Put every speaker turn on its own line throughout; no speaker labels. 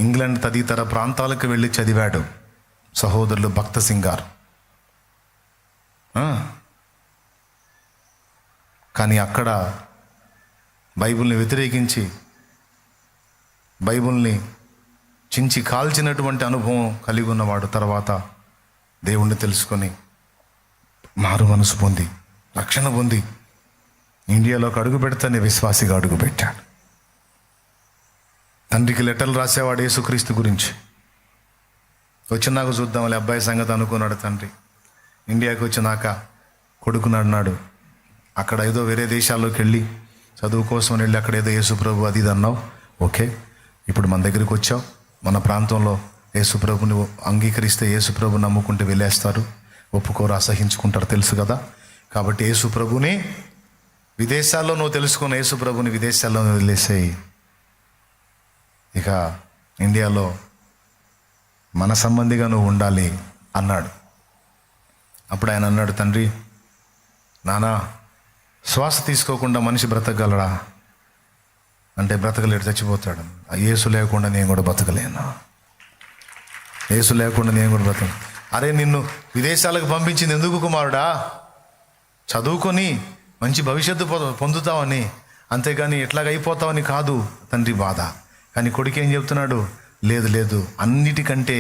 England తదితర ప్రాంతాలకు వెళ్ళి చదివాడు సహోదరులు భక్త సింగ్ గారు. కానీ అక్కడ బైబిల్ని వ్యతిరేకించి బైబిల్ని చించి కాల్చినటువంటి అనుభవం కలిగి ఉన్నవాడు తర్వాత దేవుణ్ణి తెలుసుకొని మారు మనసు పొంది రక్షణ పొంది ఇండియాలోకి అడుగు పెడతానే విశ్వాసిగా అడుగు పెట్టాడు. తండ్రికి లెటర్లు రాసేవాడు యేసుక్రీస్తు గురించి. వచ్చినాక చూద్దాంలే అబ్బాయి సంగతి అనుకున్నాడు తండ్రి. ఇండియాకి వచ్చినాక కొడుకున్నాడు. అక్కడ ఏదో వేరే దేశాల్లోకి వెళ్ళి చదువు కోసం వెళ్ళి అక్కడ ఏదో యేసుప్రభు అది ఇది అన్నావు. ఓకే, ఇప్పుడు మన దగ్గరికి వచ్చావు. మన ప్రాంతంలో యేసుప్రభుని అంగీకరిస్తే యేసుప్రభు నమ్ముకుంటే వెళ్ళేస్తారు, ఒప్పుకోరు, అసహించుకుంటారు, తెలుసు కదా. కాబట్టి యేసుప్రభుని విదేశాల్లో నువ్వు తెలుసుకున్న యేసుప్రభుని విదేశాల్లో వదిలేసేయి. ఇక ఇండియాలో మన సంబంధిగా నువ్వు ఉండాలి అన్నాడు. అప్పుడు ఆయన అన్నాడు, తండ్రి నానా శ్వాస తీసుకోకుండా మనిషి బ్రతకగలడా అంటే బ్రతకలేడు, చచ్చిపోతాడు. యేసు లేకుండా నేను కూడా బ్రతకలేను, యేసు లేకుండా నేను కూడా బ్రతక. అరే నిన్ను విదేశాలకు పంపించింది ఎందుకు కుమారుడా? చదువుకొని మంచి భవిష్యత్తు పొందుతావని, అంతేగాని ఎట్లాగైపోతావని కాదు తండ్రి బాధ. కానీ కొడుకు ఏం చెప్తున్నాడు? లేదు లేదు, అన్నిటికంటే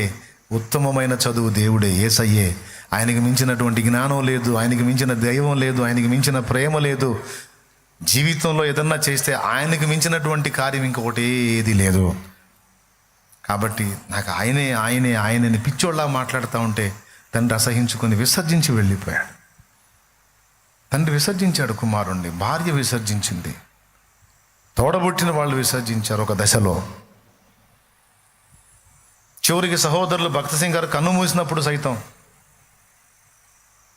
ఉత్తమమైన చదువు దేవుడే, యేసయ్యే. ఆయనకి మించినటువంటి జ్ఞానం లేదు, ఆయనకి మించిన దైవం లేదు, ఆయనకి మించిన ప్రేమ లేదు. జీవితంలో ఏదన్నా చేస్తే ఆయనకి మించినటువంటి కార్యం ఇంకొకటి ఏది లేదు. కాబట్టి నాకు ఆయనే ఆయనే ఆయనని పిచ్చోళ్ళ మాట్లాడుతూ ఉంటే తండ్రి అసహించుకొని విసర్జించి వెళ్ళిపోయాడు. తండ్రి విసర్జించాడు కుమారుణ్ణి, భార్య విసర్జించింది, తోడబుట్టిన వాళ్ళు విసర్జించారు ఒక దశలో. చివరికి సహోదరులు భక్త సింగ్ గారు కన్ను మూసినప్పుడు సైతం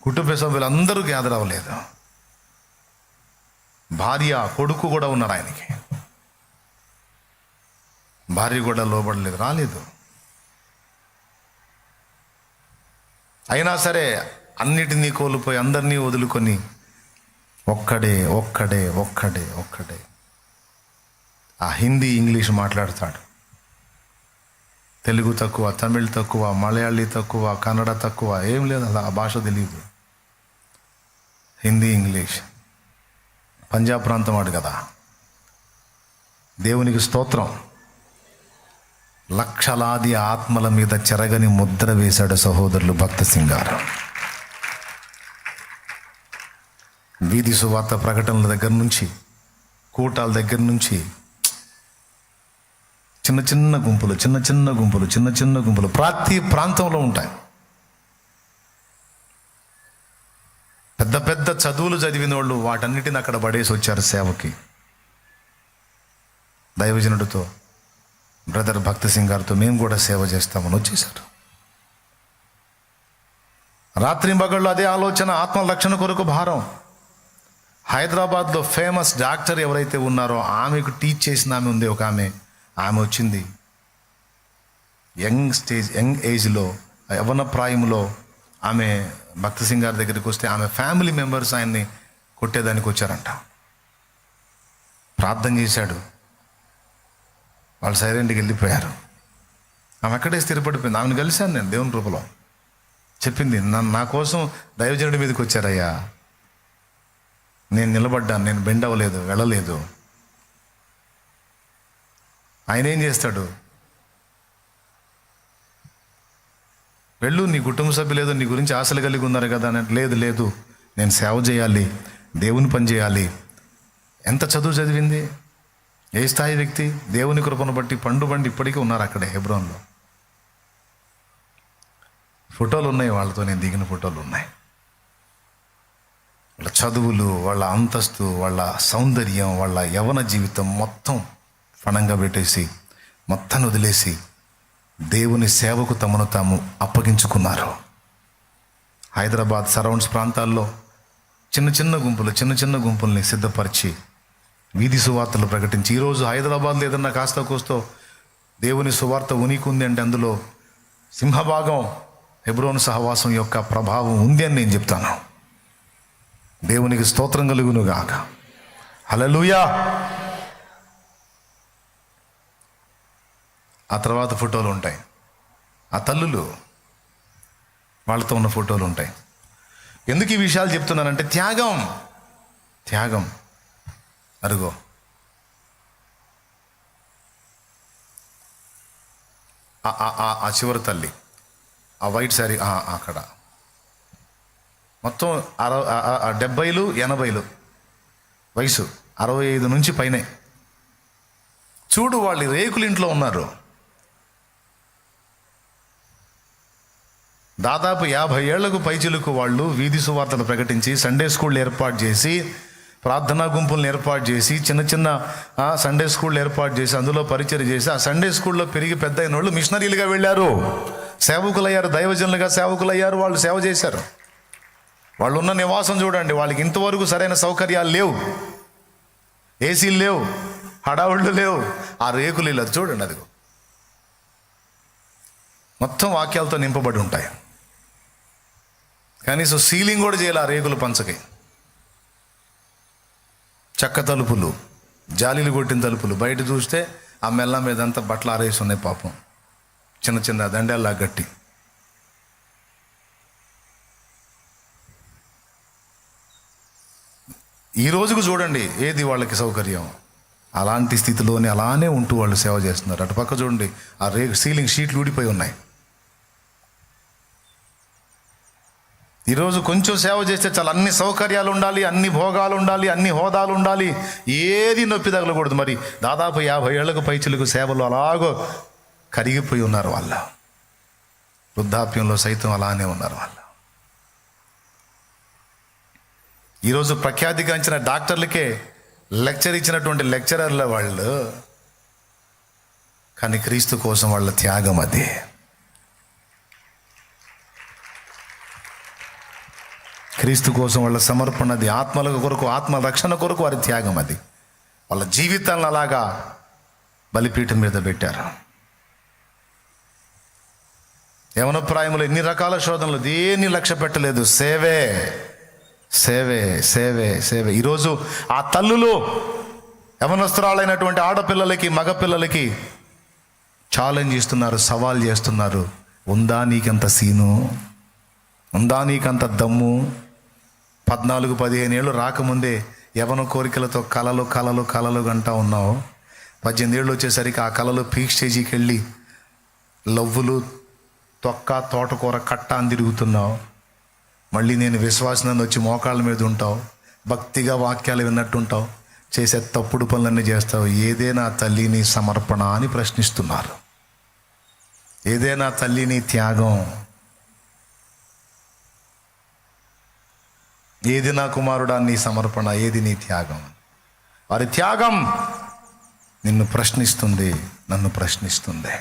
కుటుంబ సభ్యులందరూ గ్యాదర్ అవ్వలేదు. భార్య కొడుకు కూడా ఉన్నారు ఆయనకి, భార్య కూడా లోబడలేదు, రాలేదు. అయినా సరే అన్నిటినీ కోల్పోయి అందరినీ వదులుకొని ఒక్కడే ఒక్కడే ఒక్కడే ఒక్కడే ఆ హిందీ ఇంగ్లీష్ మాట్లాడతాడు. తెలుగు తక్కువ, తమిళ్ తక్కువ, మలయాళీ తక్కువ, కన్నడ తక్కువ, ఏం లేదు, అలా ఆ భాష తెలియదు. హిందీ ఇంగ్లీష్. పంజాబ్ ప్రాంతం వాడు కదా. దేవునికి స్తోత్రం. లక్షలాది ఆత్మల మీద చెరగని ముద్ర వేశాడు సహోదరులు భక్త సింగ్ గారు. వీధి సువార్త ప్రకటనల దగ్గర నుంచి, కూటాల దగ్గర నుంచి చిన్న చిన్న గుంపులు చిన్న చిన్న గుంపులు చిన్న చిన్న గుంపులు ప్రతి ప్రాంతంలో ఉంటాయి. పెద్ద పెద్ద చదువులు చదివిన వాళ్ళు వాటన్నిటిని అక్కడ పడేసి వచ్చారు సేవకి. దైవజనుడితో, బ్రదర్ భక్త సింగ్ గారితో మేము కూడా సేవ చేస్తామని వచ్చేసారు. రాత్రి మగళ్ళు అదే ఆలోచన, ఆత్మ రక్షణ కొరకు భారం. హైదరాబాద్లో ఫేమస్ డాక్టర్ ఎవరైతే ఉన్నారో ఆమెకు టీచ్ చేసిన ఆమె ఉంది, ఒక ఆమె వచ్చింది. యంగ్ ఏజ్లో, యవ్వన ప్రాయంలో ఆమె భక్త సింగ్ గారి దగ్గరికి వస్తే ఆమె ఫ్యామిలీ మెంబర్స్ ఆయన్ని కొట్టేదానికి వచ్చారంట. ప్రార్థన చేశాడు, వాళ్ళు సైలెంట్కి వెళ్ళిపోయారు. ఆమె అక్కడే స్థిరపడిపోయింది. ఆమెను కలిశాను నేను దేవుని రూపంలో. చెప్పింది, నా కోసం దైవజనుడి మీదకి వచ్చారయ్యా, నేను నిలబడ్డాను, నేను బెండ్ అవ్వలేదు, వెళ్ళలేదు. ఆయన ఏం చేస్తాడు? వెళ్ళు, నీ కుటుంబ సభ్యులు నీ గురించి ఆశలు కలిగి ఉన్నారు కదా అని. లేదు లేదు, నేను సేవ చేయాలి, దేవుని పని చేయాలి. ఎంత చదువు చదివింది, ఏ స్థాయి వ్యక్తి, దేవుని కృపను బట్టి పండుబండి ఇప్పటికీ ఉన్నారు అక్కడే హెబ్రోన్లో. ఫోటోలు ఉన్నాయి వాళ్ళతో, నేను దిగిన ఫోటోలు ఉన్నాయి. వాళ్ళ చదువులు, వాళ్ళ అంతస్తు, వాళ్ళ సౌందర్యం, వాళ్ళ యవ్వన జీవితం మొత్తం ఫణంగా పెట్టేసి మొత్తాన్ని వదిలేసి దేవుని సేవకు తమను తాము అప్పగించుకున్నారు. హైదరాబాద్ సరౌండ్స్ ప్రాంతాల్లో చిన్న చిన్న గుంపుల్ని సిద్ధపరిచి వీధి సువార్తలు ప్రకటించి, ఈరోజు హైదరాబాద్లో ఏదన్నా కాస్త కోస్తో దేవుని సువార్త ఉనికి ఉంది అంటే అందులో సింహభాగం హెబ్రోను సహవాసం యొక్క ప్రభావం ఉంది అని నేను చెప్తాను. దేవునికి స్తోత్రం కలుగును గాక. హల్లెలూయా. ఆ తర్వాత ఫోటోలు ఉంటాయి. ఆ తల్లులు వాళ్ళతో ఉన్న ఫోటోలు ఉంటాయి. ఎందుకు ఈ విషయాలు చెప్తున్నానంటే త్యాగం అరుగో ఆ చివరి తల్లి, ఆ వైట్ శారీ అక్కడ మొత్తం 70, 80 వయసు, 65 నుంచి పైనే. చూడు, వాళ్ళు రేకుల ఇంట్లో ఉన్నారు. దాదాపు 50 ఏళ్లకు పైచిలకు వాళ్ళు వీధి సువార్తలు ప్రకటించి, సండే స్కూళ్ళు ఏర్పాటు చేసి, ప్రార్థనా గుంపులను ఏర్పాటు చేసి, చిన్న సండే స్కూళ్ళు ఏర్పాటు చేసి అందులో పరిచయం చేసి, ఆ సండే స్కూల్లో పెరిగి పెద్ద అయిన వాళ్ళు మిషనరీలుగా వెళ్ళారు, సేవకులయ్యారు, దైవజనులుగా సేవకులయ్యారు. వాళ్ళు సేవ చేశారు. వాళ్ళు ఉన్న నివాసం చూడండి, వాళ్ళకి ఇంతవరకు సరైన సౌకర్యాలు లేవు, ఏసీలు లేవు, హడావుళ్ళు లేవు. ఆ రేకులు ఇల్లు అది చూడండి, అదిగో మొత్తం వాక్యాలతో నింపబడి ఉంటాయి. కనీసం సీలింగ్ కూడా చేయాలి ఆ రేకుల పంచకి. చెక్క తలుపులు, జాలీలు కొట్టిన తలుపులు. బయట చూస్తే ఆ మెల్ల మీద అంతా బట్టలు ఆరేసి ఉన్నాయి పాపం, చిన్న దండేల్లా గట్టి. ఈ రోజుకు చూడండి ఏది వాళ్ళకి సౌకర్యం. అలాంటి స్థితిలోనే అలానే ఉంటూ వాళ్ళు సేవ చేస్తున్నారు. అటు పక్క చూడండి, ఆ సీలింగ్ షీట్లు ఊడిపోయి ఉన్నాయి. ఈరోజు కొంచెం సేవ చేస్తే చాలా అన్ని సౌకర్యాలు ఉండాలి, అన్ని భోగాలు ఉండాలి, అన్ని హోదాలు ఉండాలి, ఏది నొప్పి తగలకూడదు. మరి దాదాపు 50 ఏళ్లకు పైచిలకు సేవలు అలాగో కరిగిపోయి ఉన్నారు. వాళ్ళ వృద్ధాప్యంలో సైతం అలానే ఉన్నారు వాళ్ళు. ఈరోజు ప్రఖ్యాతిగాంచిన డాక్టర్లకే లెక్చర్ ఇచ్చినటువంటి లెక్చరర్ల వాళ్ళు, కానీ క్రీస్తు కోసం వాళ్ళ త్యాగం అదే. క్రీస్తు కోసం వాళ్ళ సమర్పణ అది. ఆత్మల కొరకు, ఆత్మ రక్షణ కొరకు వారి త్యాగం అది. వాళ్ళ జీవితాలను అలాగా బలిపీఠం మీద పెట్టారు. యవన ప్రాయములో ఎన్ని రకాల శోధనలు, దేన్ని లక్ష్య పెట్టలేదు. సేవే సేవే సేవే సేవే. ఈరోజు ఆ తల్లులు యవనస్తురాలైనటువంటి ఆడపిల్లలకి, మగపిల్లలకి ఛాలెంజ్ ఇస్తున్నారు, సవాల్ చేస్తున్నారు. ఉందా నీకంత సీను? ఉందా నీకంత దమ్ము? 14-15 ఏళ్ళు రాకముందే యవన కోరికలతో కలలు గంటా ఉన్నావు. 18 ఏళ్ళు వచ్చేసరికి ఆ కళలు పీక్ స్టేజీకి వెళ్ళి లవ్వులు, తొక్క, తోటకూర కట్ట అని తిరుగుతున్నావు. మళ్ళీ నేను విశ్వాసాన్ని వచ్చి మోకాళ్ళ మీద ఉంటావు, భక్తిగా వాక్యాలు విన్నట్టుంటావు, చేసే తప్పుడు పనులన్నీ చేస్తావు. ఏదేనా తల్లి నీ సమర్పణ అని ప్రశ్నిస్తున్నారు. ఏదేనా తల్లి నీ త్యాగం? ఏది నా కుమారుడా నీ సమర్పణ? ఏది నీ త్యాగం? వారి త్యాగం నిన్ను ప్రశ్నిస్తుంది, నన్ను ప్రశ్నిస్తుంది.